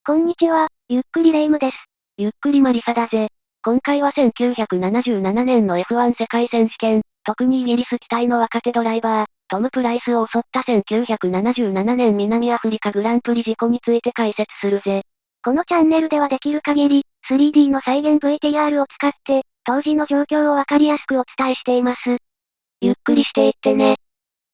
こんにちは、ゆっくりレ夢ムです。ゆっくりマリサだぜ。今回は1977年の F1 世界選手権、特にイギリス期待の若手ドライバー、トム・プライスを襲った1977年南アフリカグランプリ事故について解説するぜ。このチャンネルではできる限り、3D の再現 VTR を使って、当時の状況をわかりやすくお伝えしています。ゆっくりしていってね。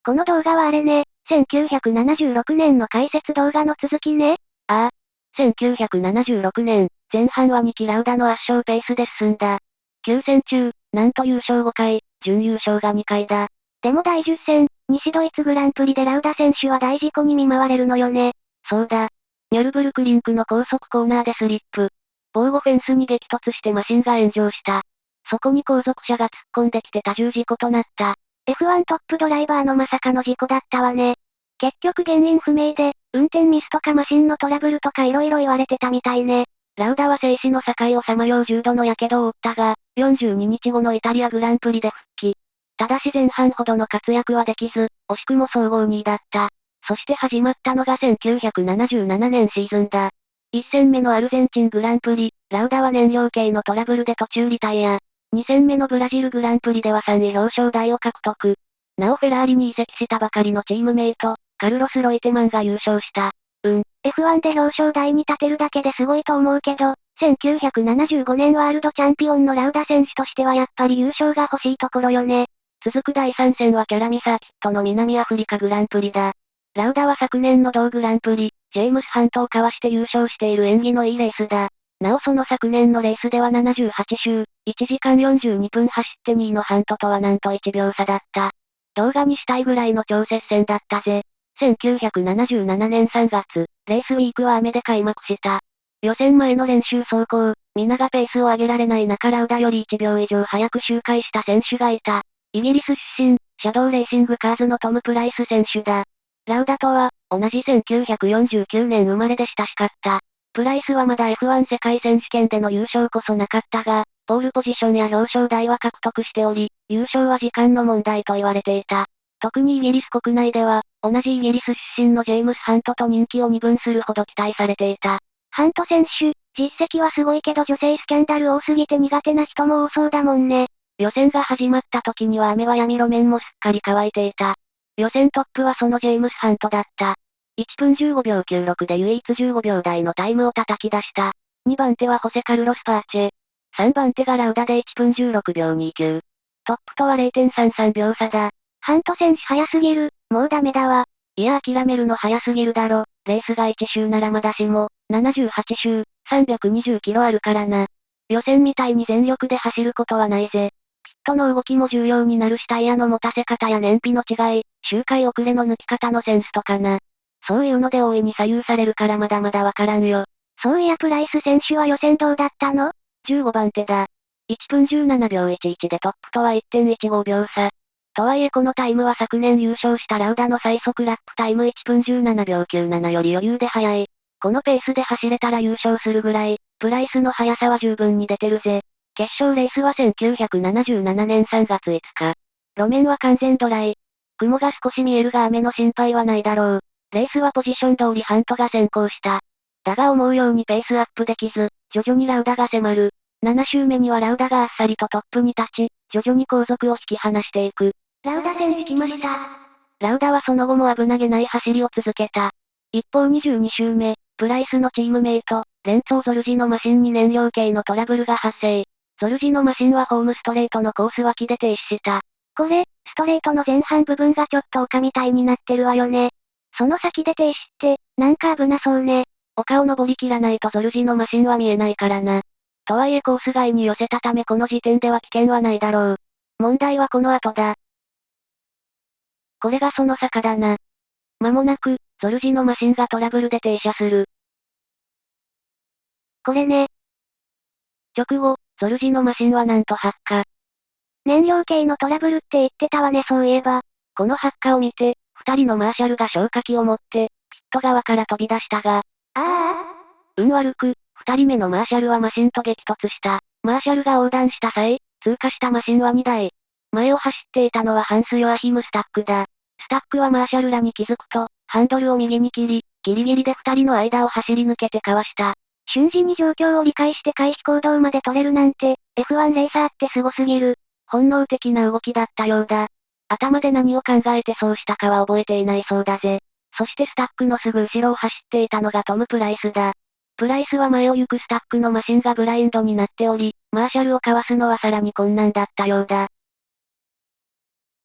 この動画はあれね、1976年の解説動画の続きね。ああ。1976年、前半は2期ラウダの圧勝ペースで進んだ。9戦中、なんと優勝5回、準優勝が2回だ。でも第10戦、西ドイツグランプリでラウダ選手は大事故に見舞われるのよね。そうだ。ニュルブルクリンクの高速コーナーでスリップ。防護フェンスに激突してマシンが炎上した。そこに後続車が突っ込んできて多重事故となった。F1 トップドライバーのまさかの事故だったわね。結局原因不明で、運転ミスとかマシンのトラブルとか色々言われてたみたいね。ラウダは生死の境をさまよう重度の火傷を負ったが、42日後のイタリアグランプリで復帰。ただし前半ほどの活躍はできず、惜しくも総合2位だった。そして始まったのが1977年シーズンだ。1戦目のアルゼンチングランプリ、ラウダは燃料系のトラブルで途中リタイア。2戦目のブラジルグランプリでは3位表彰台を獲得。なおフェラーリに移籍したばかりのチームメイト、カルロス・ロイテマンが優勝した。F1 で表彰台に立てるだけですごいと思うけど、1975年ワールドチャンピオンのラウダ選手としてはやっぱり優勝が欲しいところよね。続く第3戦はキャラミサーキットの南アフリカグランプリだ。ラウダは昨年の同グランプリ、ジェームス・ハントをかわして優勝している縁起のいいレースだ。なおその昨年のレースでは78周、1時間42分走って2位のハントとはなんと1秒差だった。動画にしたいぐらいの超接戦だったぜ。1977年3月、レースウィークは雨で開幕した。予選前の練習走行、皆がペースを上げられない中ラウダより1秒以上早く周回した選手がいた。イギリス出身、シャドウレーシングカーズのトム・プライス選手だ。ラウダとは、同じ1949年生まれで親しかった。プライスはまだ F1 世界選手権での優勝こそなかったが、ポールポジションや表彰台は獲得しており、優勝は時間の問題と言われていた。特にイギリス国内では、同じイギリス出身のジェームス・ハントと人気を二分するほど期待されていた。ハント選手、実績はすごいけど女性スキャンダル多すぎて苦手な人も多そうだもんね。予選が始まった時には雨は止み路面もすっかり乾いていた。予選トップはそのジェームス・ハントだった。1分15秒96で唯一15秒台のタイムを叩き出した。2番手はホセ・カルロス・パーチェ。3番手がラウダで1分16秒29。トップとは0.33秒差だ。ハント選手早すぎる、もうダメだわ。いや諦めるの早すぎるだろ。レースが1周ならまだしも、78周、320キロあるからな。予選みたいに全力で走ることはないぜ。ピットの動きも重要になるしタイヤの持たせ方や燃費の違い、周回遅れの抜き方のセンスとかな。そういうので大いに左右されるからまだまだわからんよ。そういやプライス選手は予選どうだったの？ 15 番手だ。1分17秒11でトップとは1.15秒差。とはいえこのタイムは昨年優勝したラウダの最速ラップタイム1分17秒97より余裕で速い。このペースで走れたら優勝するぐらい、プライスの速さは十分に出てるぜ。決勝レースは1977年3月5日。路面は完全ドライ。雲が少し見えるが雨の心配はないだろう。レースはポジション通りハントが先行した。だが思うようにペースアップできず、徐々にラウダが迫る。7周目にはラウダがあっさりとトップに立ち、徐々に後続を引き離していく。ラウダ選手来ました。ラウダはその後も危なげない走りを続けた。一方22周目、プライスのチームメイト、レンツォー・ゾルジのマシンに燃料系のトラブルが発生。ゾルジのマシンはホームストレートのコース脇で停止した。これ、ストレートの前半部分がちょっと丘みたいになってるわよね。その先で停止って、なんか危なそうね。丘を登りきらないとゾルジのマシンは見えないからな。とはいえコース外に寄せたためこの時点では危険はないだろう。問題はこの後だ。これがその坂だな。間もなく、ゾルジのマシンがトラブルで停車する。これね。直後、ゾルジのマシンはなんと発火。燃料系のトラブルって言ってたわねそういえば。この発火を見て、二人のマーシャルが消火器を持って、ピット側から飛び出したが、運悪く、二人目のマーシャルはマシンと激突した。マーシャルが横断した際、通過したマシンは2台。前を走っていたのはハンス・ヨアヒム・スタックだ。スタックはマーシャルらに気づくと、ハンドルを右に切り、ギリギリで二人の間を走り抜けてかわした。瞬時に状況を理解して回避行動まで取れるなんて、F1 レーサーってすごすぎる。本能的な動きだったようだ。頭で何を考えてそうしたかは覚えていないそうだぜ。そしてスタックのすぐ後ろを走っていたのがトム・プライスだ。プライスは前を行くスタックのマシンがブラインドになっており、マーシャルをかわすのはさらに困難だったようだ。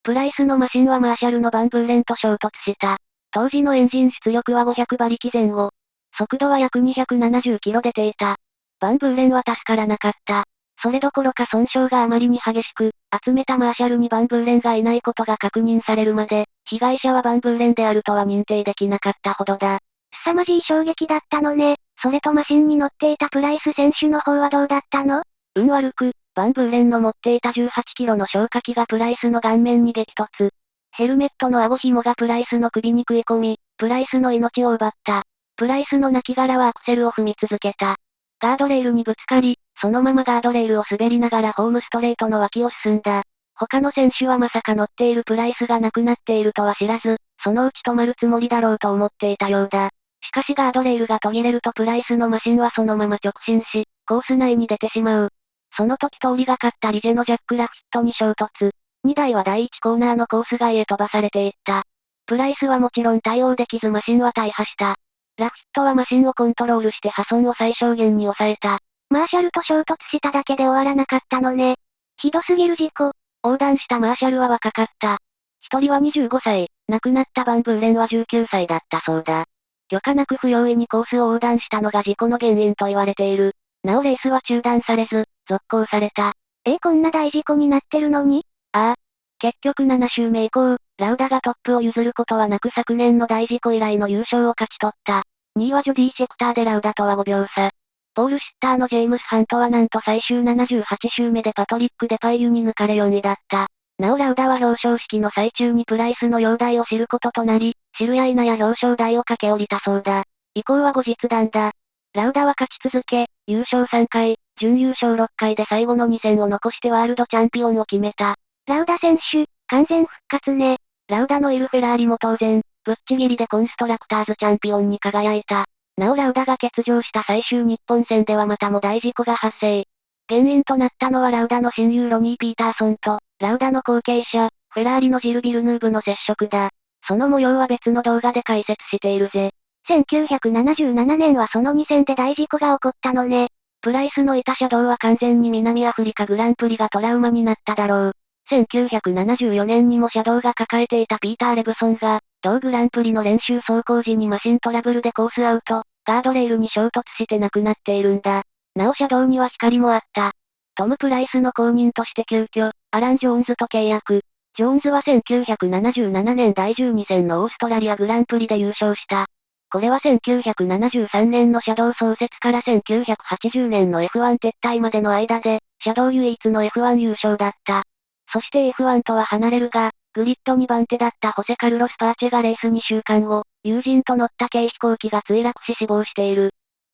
プライスのマシンはマーシャルのバンブーレンと衝突した。当時のエンジン出力は500馬力前後。速度は約270キロ出ていた。バンブーレンは助からなかった。それどころか損傷があまりに激しく、集めたマーシャルにバンブーレンがいないことが確認されるまで、被害者はバンブーレンであるとは認定できなかったほどだ。凄まじい衝撃だったのね。それとマシンに乗っていたプライス選手の方はどうだったの？運悪く、バンブーレンの持っていた18キロの消火器がプライスの顔面に激突。ヘルメットの顎紐がプライスの首に食い込み、プライスの命を奪った。プライスの亡骸はアクセルを踏み続けた。ガードレールにぶつかり、そのままガードレールを滑りながらホームストレートの脇を進んだ。他の選手はまさか乗っているプライスが亡くなっているとは知らず、そのうち止まるつもりだろうと思っていたようだ。しかしガードレールが途切れるとプライスのマシンはそのまま直進し、コース内に出てしまう。その時通りがかったリジェのジャック・ラフィットに衝突。2台は第1コーナーのコース外へ飛ばされていった。プライスはもちろん対応できずマシンは大破した。ラフィットはマシンをコントロールして破損を最小限に抑えた。マーシャルと衝突しただけで終わらなかったのね。ひどすぎる事故。横断したマーシャルは若かった。一人は25歳、亡くなったバンブーレンは19歳だったそうだ。許可なく不用意にコースを横断したのが事故の原因と言われている。なおレースは中断されず、続行された。こんな大事故になってるのに？ああ。結局7周目以降、ラウダがトップを譲ることはなく昨年の大事故以来の優勝を勝ち取った。2位はジョディ・シェクターでラウダとは5秒差。ポール・シッターのジェームス・ハントはなんと最終78周目でパトリック・デパイユに抜かれ4位だった。なおラウダは表彰式の最中にプライスの容体を知ることとなり、知るや否や表彰台を駆け下りたそうだ。以降は後日談だ。ラウダは勝ち続け、優勝3回、準優勝6回で最後の2戦を残してワールドチャンピオンを決めた。ラウダ選手、完全復活ね。ラウダのいるフェラーリも当然、ぶっちぎりでコンストラクターズチャンピオンに輝いた。なおラウダが欠場した最終日本戦ではまたも大事故が発生。原因となったのはラウダの親友ロニー・ピーターソンと、ラウダの後継者、フェラーリのジル・ビルヌーブの接触だ。その模様は別の動画で解説しているぜ。1977年はその2戦で大事故が起こったのね。プライスのいた車道は完全に南アフリカグランプリがトラウマになっただろう。1974年にも車道が抱えていたピーター・レブソンが、同グランプリの練習走行時にマシントラブルでコースアウト、ガードレールに衝突して亡くなっているんだ。なお車道には光もあった。トム・プライスの後任として急遽、アラン・ジョーンズと契約。ジョーンズは1977年第12戦のオーストラリアグランプリで優勝した。これは1973年の車道創設から1980年の F1 撤退までの間で、車道唯一の F1 優勝だった。そして F1 とは離れるが、グリッド2番手だったホセ・カルロス・パーチェがレース2週間後、友人と乗った軽飛行機が墜落し死亡している。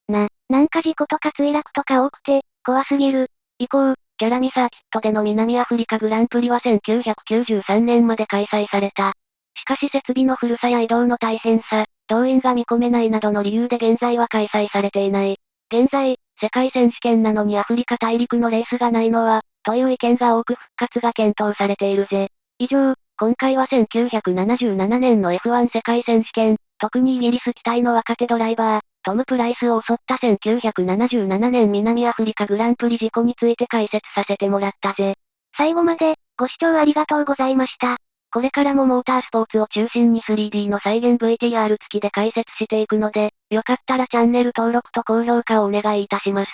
なんか事故とか墜落とか多くて、怖すぎる。以降、キャラミサーキットでの南アフリカグランプリは1993年まで開催された。しかし設備の古さや移動の大変さ、動員が見込めないなどの理由で現在は開催されていない。現在、世界選手権なのにアフリカ大陸のレースがないのは、という意見が多く復活が検討されているぜ。以上、今回は1977年の F1 世界選手権、特にイギリス期待の若手ドライバー、トム・プライスを襲った1977年南アフリカグランプリ事故について解説させてもらったぜ。最後まで、ご視聴ありがとうございました。これからもモータースポーツを中心に 3D の再現 VTR 付きで解説していくので、よかったらチャンネル登録と高評価をお願いいたします。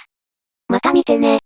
また見てね。